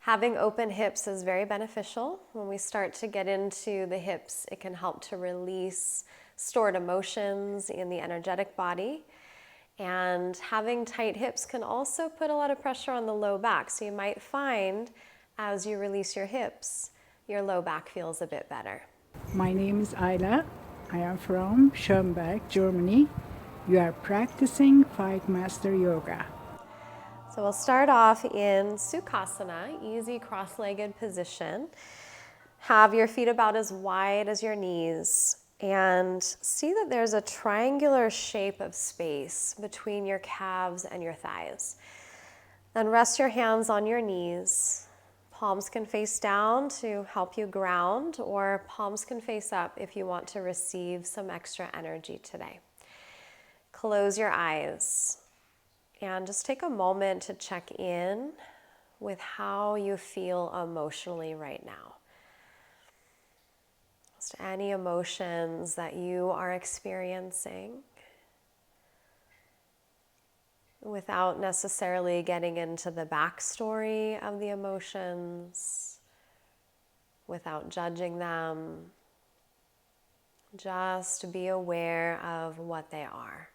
Having open hips is very beneficial. When we start to get into the hips, it can help to release stored emotions in the energetic body. And having tight hips can also put a lot of pressure on the low back. So you might find as you release your hips, your low back feels a bit better. My name is Ayla. I am from Schönberg, Germany. You are practicing Fightmaster Yoga. So we'll start off in Sukhasana, easy cross-legged position. Have your feet about as wide as your knees and see that there's a triangular shape of space between your calves and your thighs. Then rest your hands on your knees. Palms can face down to help you ground, or palms can face up if you want to receive some extra energy today. Close your eyes and just take a moment to check in with how you feel emotionally right now. Just any emotions that you are experiencing without necessarily getting into the backstory of the emotions, without judging them. Just be aware of what they are.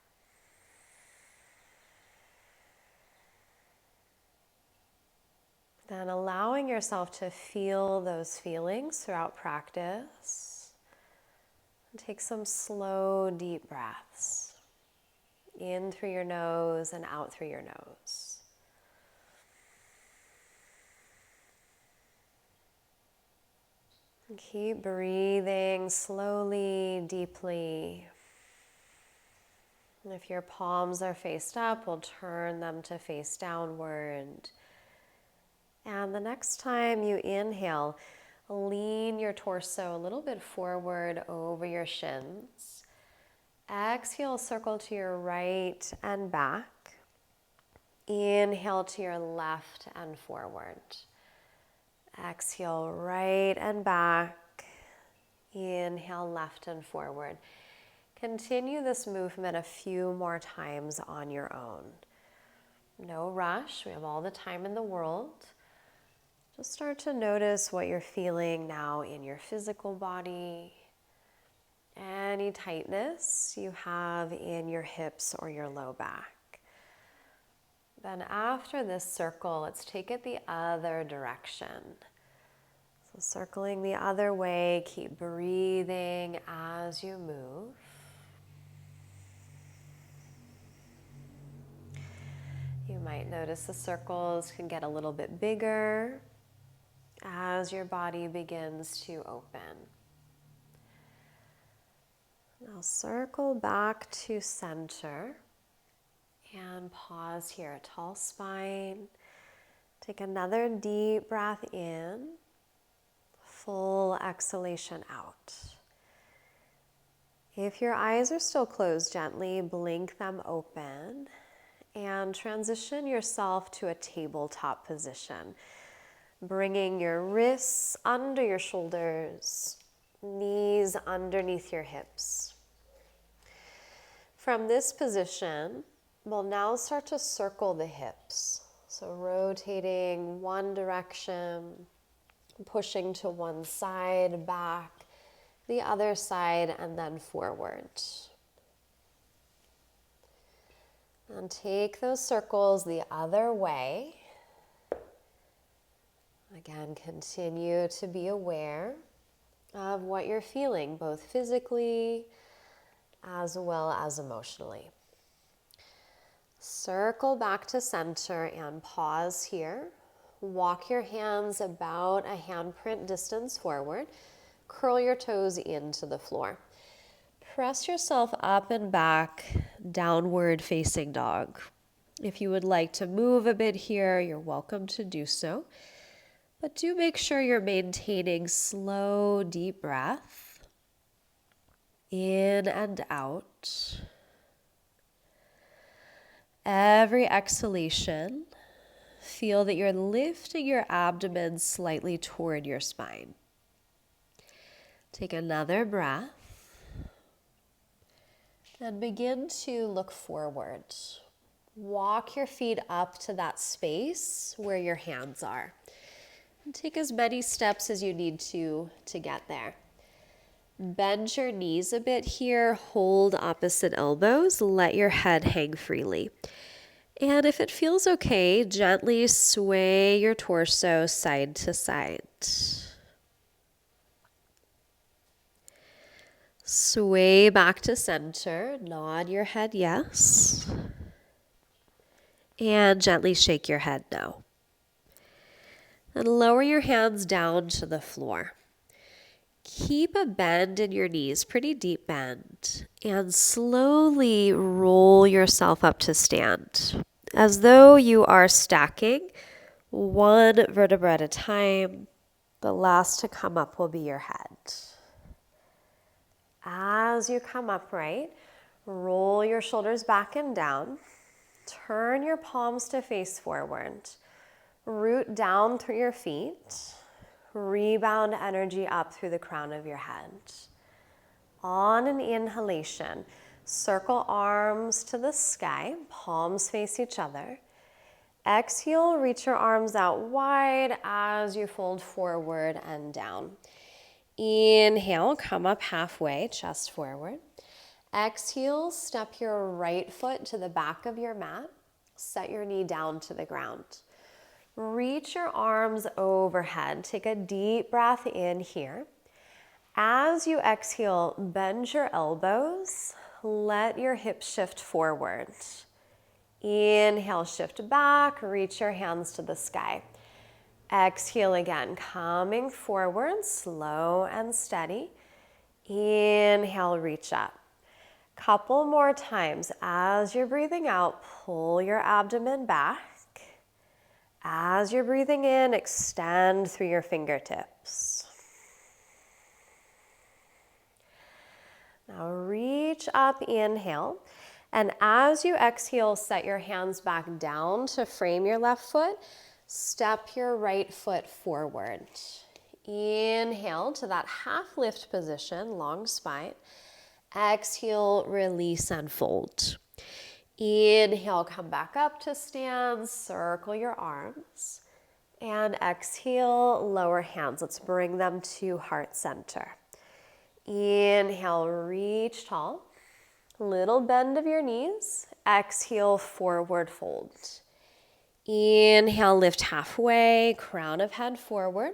Then allowing yourself to feel those feelings throughout practice. And take some slow, deep breaths. In through your nose and out through your nose. And keep breathing slowly, deeply. And if your palms are faced up, we'll turn them to face downward. And the next time you inhale, lean your torso a little bit forward over your shins. Exhale, circle to your right and back. Inhale to your left and forward. Exhale, right and back. Inhale, left and forward. Continue this movement a few more times on your own. No rush, we have all the time in the world. Just start to notice what you're feeling now in your physical body. Any tightness you have in your hips or your low back. Then after this circle, let's take it the other direction. So circling the other way, keep breathing as you move. You might notice the circles can get a little bit bigger as your body begins to open. Now circle back to center and pause here, a tall spine. Take another deep breath in, full exhalation out. If your eyes are still closed, gently blink them open and transition yourself to a tabletop position. Bringing your wrists under your shoulders, knees underneath your hips. From this position, we'll now start to circle the hips. So rotating one direction, pushing to one side, back, the other side, and then forward. And take those circles the other way. Again, continue to be aware of what you're feeling, both physically as well as emotionally. Circle back to center and pause here. Walk your hands about a handprint distance forward. Curl your toes into the floor. Press yourself up and back, downward facing dog. If you would like to move a bit here, you're welcome to do so. But do make sure you're maintaining slow, deep breath in and out. Every exhalation, feel that you're lifting your abdomen slightly toward your spine. Take another breath and begin to look forward. Walk your feet up to that space where your hands are. And take as many steps as you need to get there. Bend your knees a bit here, hold opposite elbows, let your head hang freely. And if it feels okay, gently sway your torso side to side. Sway back to center, nod your head yes, and gently shake your head no. And lower your hands down to the floor. Keep a bend in your knees, pretty deep bend, and slowly roll yourself up to stand, as though you are stacking one vertebra at a time. The last to come up will be your head. As you come upright, roll your shoulders back and down. Turn your palms to face forward. Root down through your feet. Rebound energy up through the crown of your head. On an inhalation, circle arms to the sky, palms face each other. Exhale, reach your arms out wide as you fold forward and down. Inhale, come up halfway, chest forward. Exhale, step your right foot to the back of your mat. Set your knee down to the ground. Reach your arms overhead. Take a deep breath in here. As you exhale, bend your elbows. Let your hips shift forward. Inhale, shift back. Reach your hands to the sky. Exhale again, coming forward, slow and steady. Inhale, reach up. Couple more times. As you're breathing out, pull your abdomen back. As you're breathing in, extend through your fingertips. Now reach up, inhale. And as you exhale, set your hands back down to frame your left foot. Step your right foot forward. Inhale to that half lift position, long spine. Exhale, release and fold. Inhale, come back up to stand, circle your arms. And exhale, lower hands. Let's bring them to heart center. Inhale, reach tall. Little bend of your knees. Exhale, forward fold. Inhale, lift halfway, crown of head forward.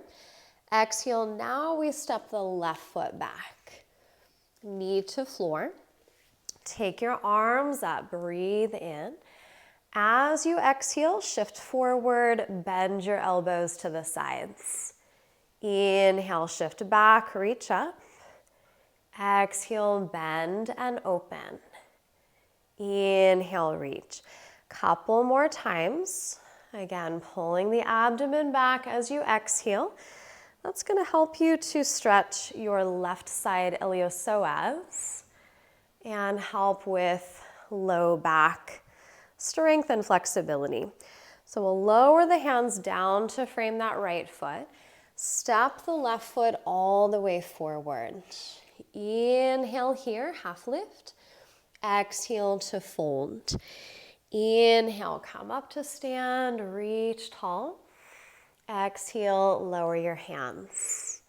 Exhale, now we step the left foot back. Knee to floor. Take your arms up, breathe in. As you exhale, shift forward, bend your elbows to the sides. Inhale, shift back, reach up. Exhale, bend and open. Inhale, reach. Couple more times. Again, pulling the abdomen back as you exhale. That's going to help you to stretch your left side iliopsoas and help with low back strength and flexibility. So we'll lower the hands down to frame that right foot. Step the left foot all the way forward. Inhale here, half lift. Exhale to fold. Inhale, come up to stand, reach tall. Exhale, lower your hands.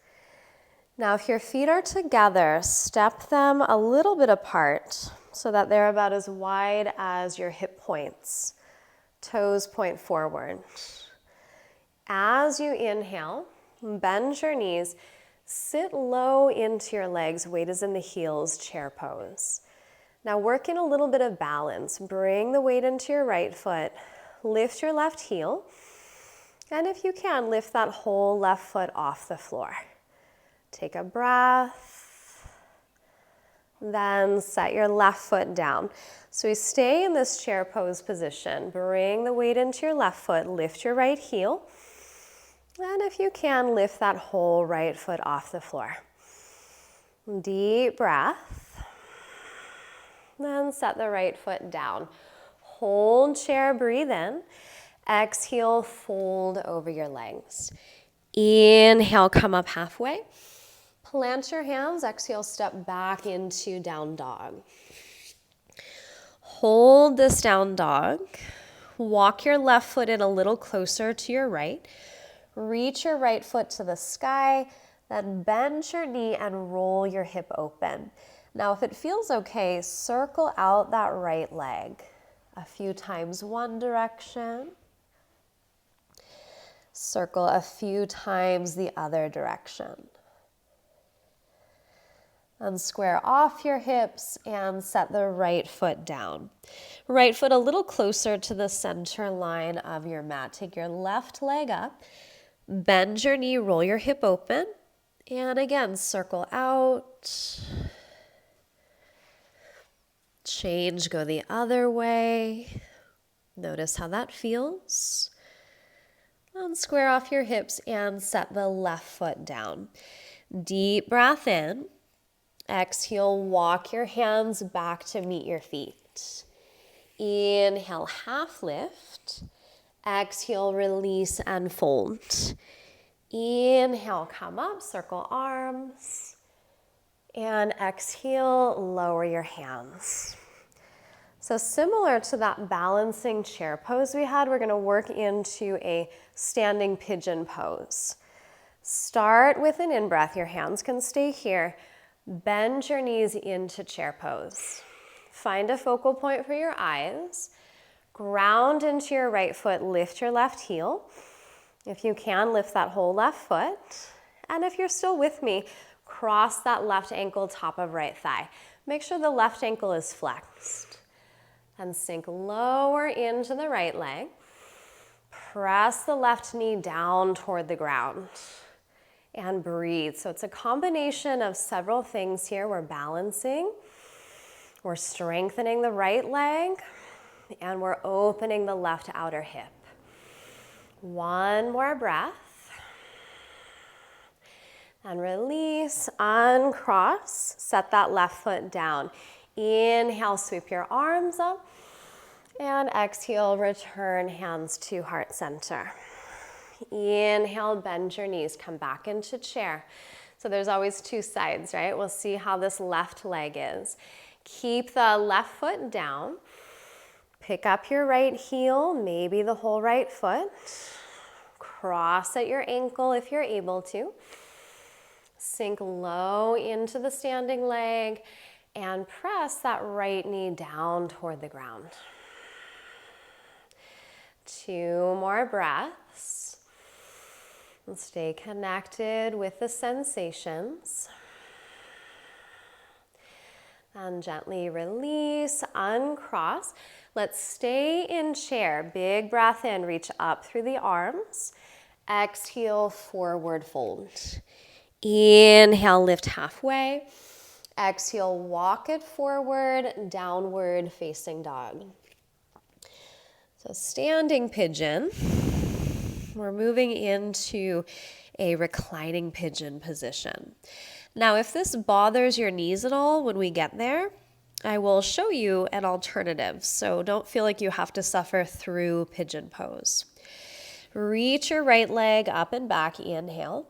Now, if your feet are together, step them a little bit apart so that they're about as wide as your hip points. Toes point forward. As you inhale, bend your knees, sit low into your legs, weight is in the heels, chair pose. Now work in a little bit of balance. Bring the weight into your right foot, lift your left heel, and if you can, lift that whole left foot off the floor. Take a breath, then set your left foot down. So we stay in this chair pose position. Bring the weight into your left foot, lift your right heel, and if you can, lift that whole right foot off the floor. Deep breath, then set the right foot down. Hold chair, breathe in. Exhale, fold over your legs. Inhale, come up halfway. Plant your hands, exhale, step back into down dog. Hold this down dog. Walk your left foot in a little closer to your right. Reach your right foot to the sky, then bend your knee and roll your hip open. Now, if it feels okay, circle out that right leg a few times one direction. Circle a few times the other direction. And square off your hips and set the right foot down. Right foot a little closer to the center line of your mat. Take your left leg up, bend your knee, roll your hip open, and again, circle out. Change, go the other way. Notice how that feels. And square off your hips and set the left foot down. Deep breath in. Exhale, walk your hands back to meet your feet. Inhale, half lift. Exhale, release and fold. Inhale, come up, circle arms. And exhale, lower your hands. So similar to that balancing chair pose we had, we're going to work into a standing pigeon pose. Start with an in-breath. Your hands can stay here. Bend your knees into chair pose. Find a focal point for your eyes. Ground into your right foot. Lift your left heel. If you can, lift that whole left foot. And if you're still with me, cross that left ankle, top of right thigh. Make sure the left ankle is flexed. And sink lower into the right leg. Press the left knee down toward the ground. And breathe. So it's a combination of several things here. We're balancing. We're strengthening the right leg. And we're opening the left outer hip. One more breath. And release, uncross. Set that left foot down. Inhale, sweep your arms up. And exhale, return hands to heart center. Inhale, bend your knees, come back into chair. So there's always two sides, right? We'll see how this left leg is. Keep the left foot down. Pick up your right heel, maybe the whole right foot. Cross at your ankle if you're able to. Sink low into the standing leg and press that right knee down toward the ground. 2 more breaths. And stay connected with the sensations. And gently release, uncross. Let's stay in chair. Big breath in, reach up through the arms. Exhale, forward fold. Inhale, lift halfway. Exhale, walk it forward, downward facing dog. So standing pigeon. We're moving into a reclining pigeon position. Now, if this bothers your knees at all when we get there, I will show you an alternative. So don't feel like you have to suffer through pigeon pose. Reach your right leg up and back, inhale.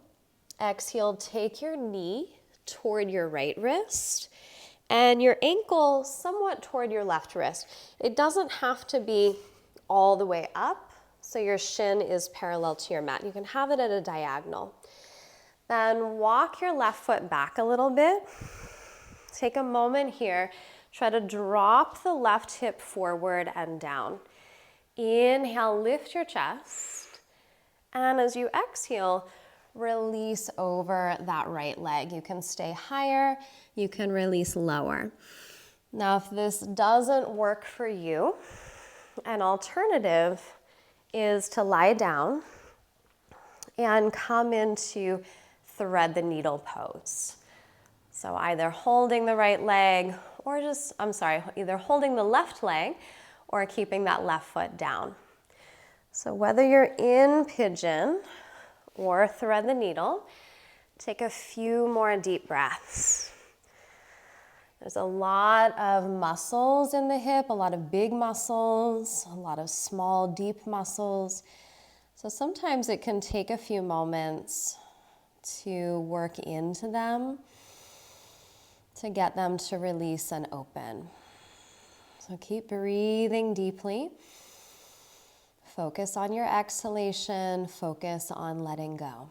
Exhale, take your knee toward your right wrist and your ankle somewhat toward your left wrist. It doesn't have to be all the way up, so your shin is parallel to your mat. You can have it at a diagonal. Then walk your left foot back a little bit. Take a moment here. Try to drop the left hip forward and down. Inhale, lift your chest. And as you exhale, release over that right leg. You can stay higher, you can release lower. Now, if this doesn't work for you, an alternative is to lie down and come into thread the needle pose. So either holding the right leg or either holding the left leg or keeping that left foot down. So whether you're in pigeon or thread the needle, take a few more deep breaths. There's a lot of muscles in the hip, a lot of big muscles, a lot of small, deep muscles. So sometimes it can take a few moments to work into them, to get them to release and open. So keep breathing deeply. Focus on your exhalation. Focus on letting go.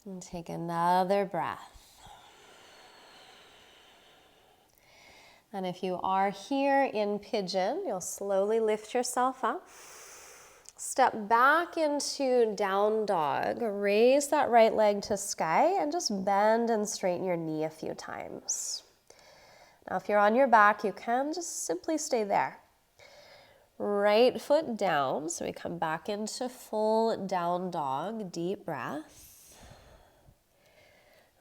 And take another breath. And if you are here in pigeon, you'll slowly lift yourself up. Step back into down dog. Raise that right leg to sky and just bend and straighten your knee a few times. Now, if you're on your back, you can just simply stay there. Right foot down, so we come back into full down dog, deep breath.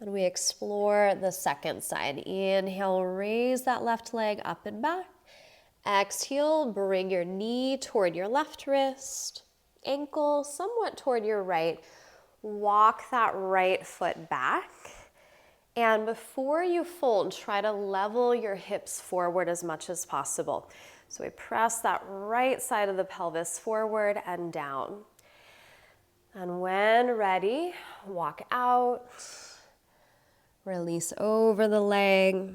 And we explore the second side. Inhale, raise that left leg up and back. Exhale, bring your knee toward your left wrist, ankle somewhat toward your right. Walk that right foot back. And before you fold, try to level your hips forward as much as possible. So we press that right side of the pelvis forward and down. And when ready, walk out. Release over the leg.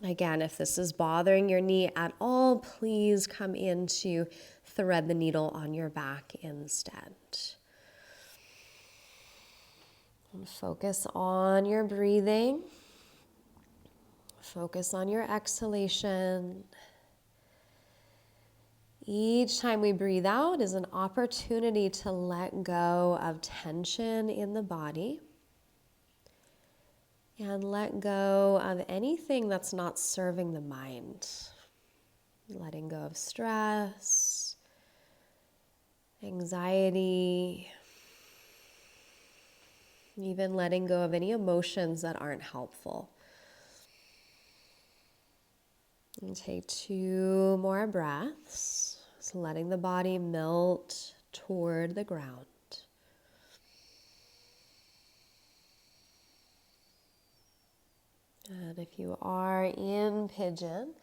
Again, if this is bothering your knee at all, please come into thread the needle on your back instead. And focus on your breathing. Focus on your exhalation. Each time we breathe out is an opportunity to let go of tension in the body. And let go of anything that's not serving the mind. Letting go of stress, anxiety, even letting go of any emotions that aren't helpful. And take 2 more breaths, so letting the body melt toward the ground. And if you are in pigeon,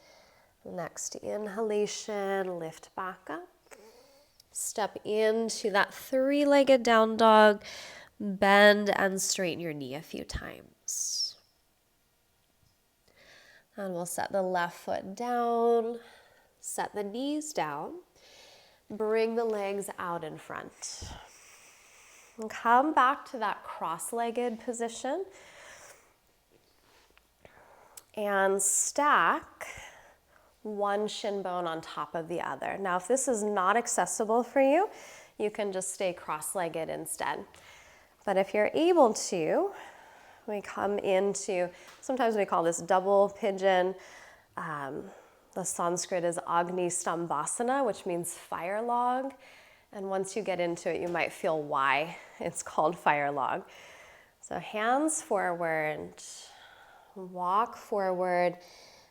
next inhalation, lift back up. Step into that 3-legged down dog. Bend and straighten your knee a few times. And we'll set the left foot down. Set the knees down. Bring the legs out in front. And come back to that cross-legged position. And stack one shin bone on top of the other. Now, if this is not accessible for you, you can just stay cross-legged instead. But if you're able to, we come into, sometimes we call this double pigeon. The Sanskrit is Agni Stambhasana, which means fire log. And once you get into it, you might feel why it's called fire log. So hands forward. Walk forward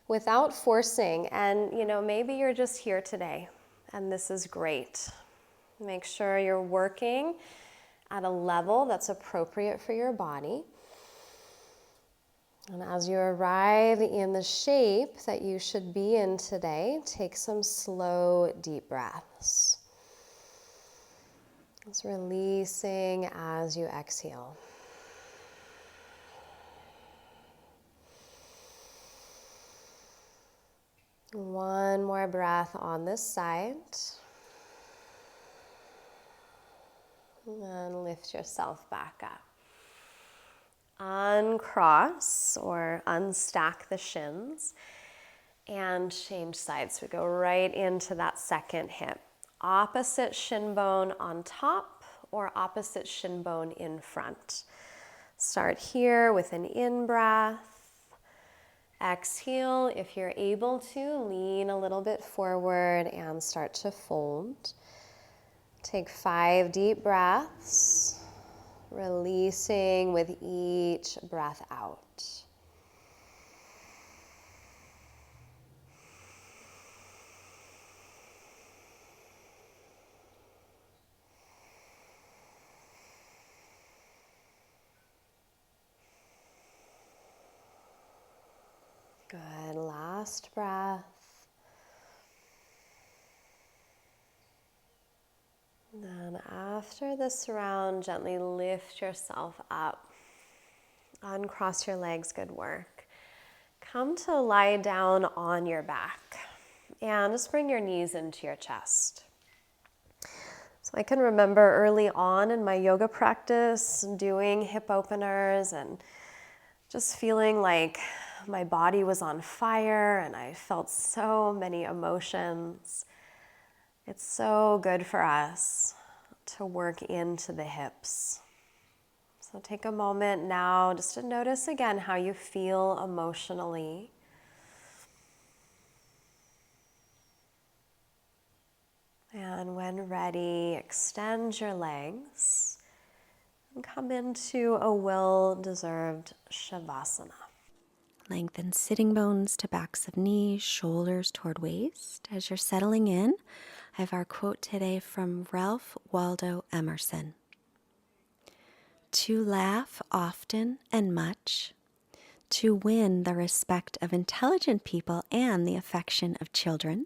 without forcing. And, maybe you're just here today, and this is great. Make sure you're working at a level that's appropriate for your body. And as you arrive in the shape that you should be in today, take some slow, deep breaths. Just releasing as you exhale. One more breath on this side. And lift yourself back up. Uncross or unstack the shins and change sides. We go right into that second hip. Opposite shin bone on top or opposite shin bone in front. Start here with an in-breath. Exhale, if you're able to, lean a little bit forward and start to fold. Take 5 deep breaths, releasing with each breath out. Good, last breath. Then after this round, gently lift yourself up. Uncross your legs, good work. come to lie down on your back and just bring your knees into your chest. So I can remember early on in my yoga practice doing hip openers and just feeling like my body was on fire and I felt so many emotions. It's so good for us to work into the hips. So take a moment now just to notice again how you feel emotionally. And when ready, extend your legs and come into a well-deserved Shavasana. Lengthen sitting bones to backs of knees, shoulders toward waist. As you're settling in, I have our quote today from Ralph Waldo Emerson. To laugh often and much, to win the respect of intelligent people and the affection of children,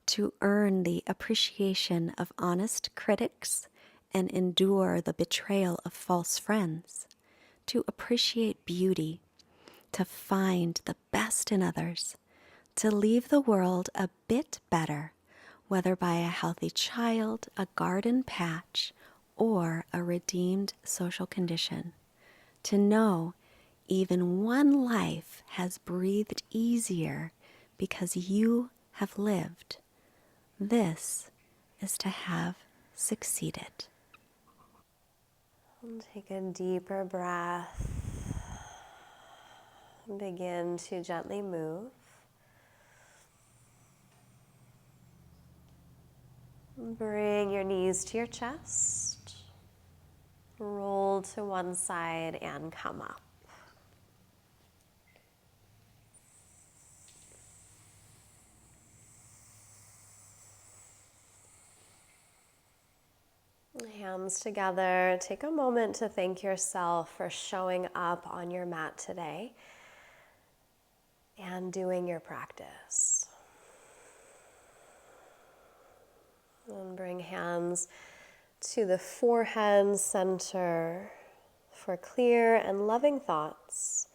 to earn the appreciation of honest critics and endure the betrayal of false friends, to appreciate beauty, to find the best in others, to leave the world a bit better, whether by a healthy child, a garden patch, or a redeemed social condition, to know even one life has breathed easier because you have lived. This is to have succeeded. And take a deeper breath. Begin to gently move. Bring your knees to your chest. Roll to one side and come up. Hands together. Take a moment to thank yourself for showing up on your mat today and doing your practice. And bring hands to the forehead center for clear and loving thoughts.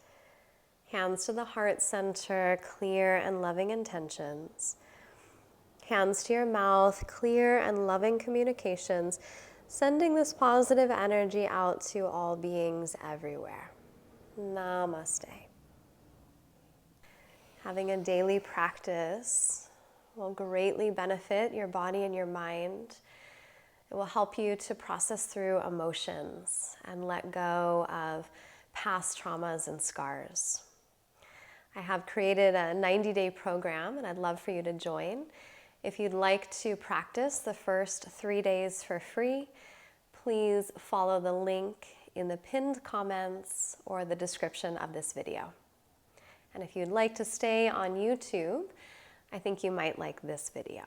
Hands to the heart center, clear and loving intentions. Hands to your mouth, clear and loving communications, sending this positive energy out to all beings everywhere. Namaste. Having a daily practice will greatly benefit your body and your mind. It will help you to process through emotions and let go of past traumas and scars. I have created a 90-day program and I'd love for you to join. If you'd like to practice the first 3 days for free, please follow the link in the pinned comments or the description of this video. And if you'd like to stay on YouTube, I think you might like this video.